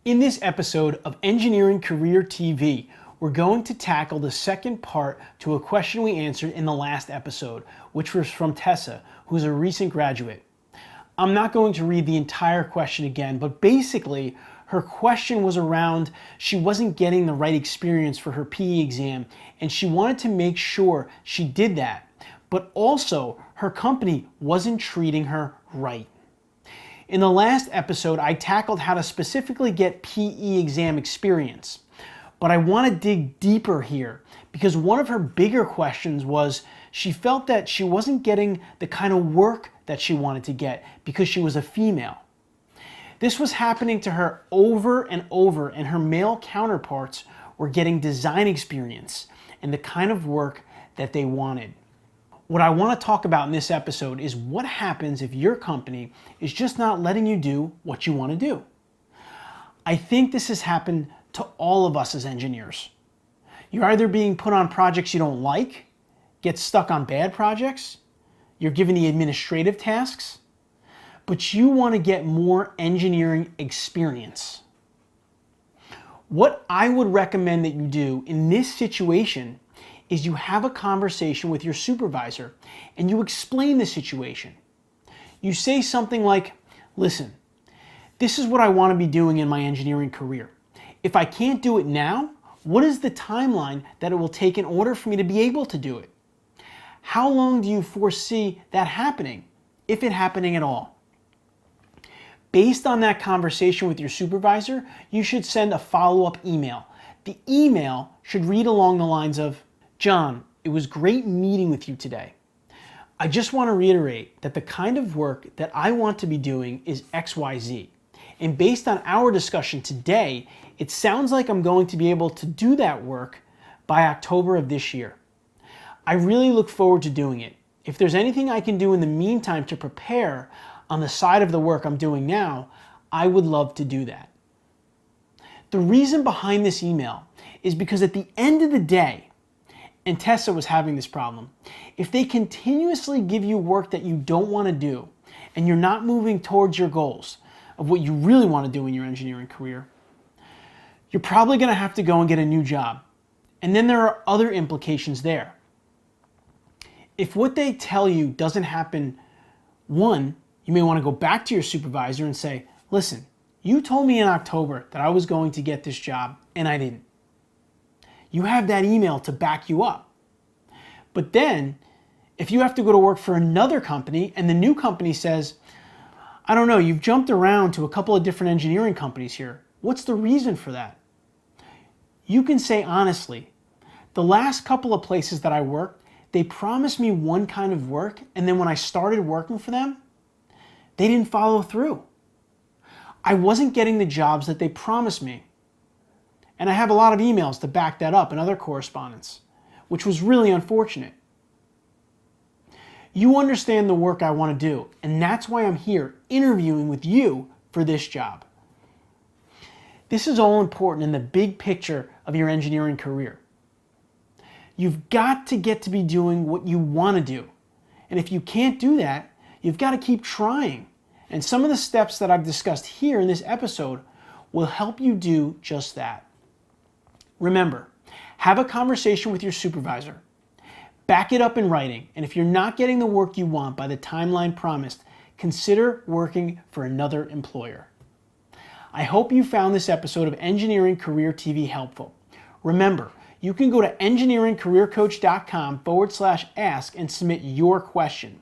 In this episode of Engineering Career TV, we're going to tackle the second part to a question we answered in the last episode, which was from Tessa, who's a recent graduate. I'm not going to read the entire question again, but basically her question was around she wasn't getting the right experience for her PE exam, and she wanted to make sure she did that, but also her company wasn't treating her right. In the last episode, I tackled how to specifically get PE exam experience, but I want to dig deeper here because one of her bigger questions was she felt that she wasn't getting the kind of work that she wanted to get because she was a female. This was happening to her over and over, and her male counterparts were getting design experience and the kind of work that they wanted. What I want to talk about in this episode is what happens if your company is just not letting you do what you want to do. I think this has happened to all of us as engineers. You're either being put on projects you don't like, get stuck on bad projects, you're given the administrative tasks, but you want to get more engineering experience. What I would recommend that you do in this situation is you have a conversation with your supervisor and you explain the situation. You say something like, listen, this is what I want to be doing in my engineering career. If I can't do it now, what is the timeline that it will take in order for me to be able to do it? How long do you foresee that happening, if it happening at all? Based on that conversation with your supervisor, you should send a follow-up email. The email should read along the lines of, John, it was great meeting with you today. I just want to reiterate that the kind of work that I want to be doing is XYZ. And based on our discussion today, it sounds like I'm going to be able to do that work by October of this year. I really look forward to doing it. If there's anything I can do in the meantime to prepare on the side of the work I'm doing now, I would love to do that. The reason behind this email is because at the end of the day, and Tessa was having this problem, if they continuously give you work that you don't want to do and you're not moving towards your goals of what you really want to do in your engineering career, you're probably going to have to go and get a new job. And then there are other implications there. If what they tell you doesn't happen, one, you may want to go back to your supervisor and say, listen, you told me in October that I was going to get this job and I didn't. You have that email to back you up. But then, if you have to go to work for another company and the new company says, I don't know, you've jumped around to a couple of different engineering companies here. What's the reason for that? You can say honestly, the last couple of places that I worked, they promised me one kind of work, and then when I started working for them, they didn't follow through. I wasn't getting the jobs that they promised me. And I have a lot of emails to back that up and other correspondence, which was really unfortunate. You understand the work I want to do, and that's why I'm here interviewing with you for this job. This is all important in the big picture of your engineering career. You've got to get to be doing what you want to do. And if you can't do that, you've got to keep trying. And some of the steps that I've discussed here in this episode will help you do just that. Remember, have a conversation with your supervisor. Back it up in writing, and if you're not getting the work you want by the timeline promised, consider working for another employer. I hope you found this episode of Engineering Career TV helpful. Remember, you can go to engineeringcareercoach.com/ask and submit your question.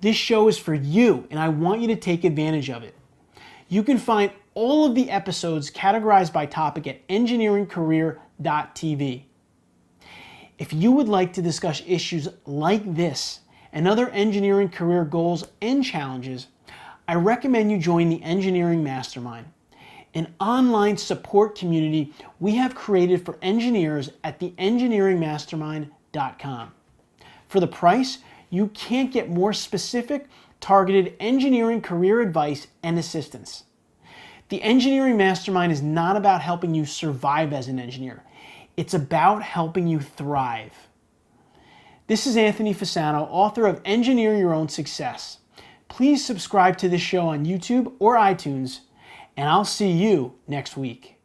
This show is for you, and I want you to take advantage of it. You can find all of the episodes categorized by topic at engineeringcareer.tv. If you would like to discuss issues like this and other engineering career goals and challenges, I recommend you join the Engineering Mastermind, an online support community we have created for engineers at theengineeringmastermind.com. For the price, you can't get more specific, targeted engineering career advice and assistance. The Engineering Mastermind is not about helping you survive as an engineer. It's about helping you thrive. This is Anthony Fasano, author of Engineer Your Own Success. Please subscribe to this show on YouTube or iTunes and I'll see you next week.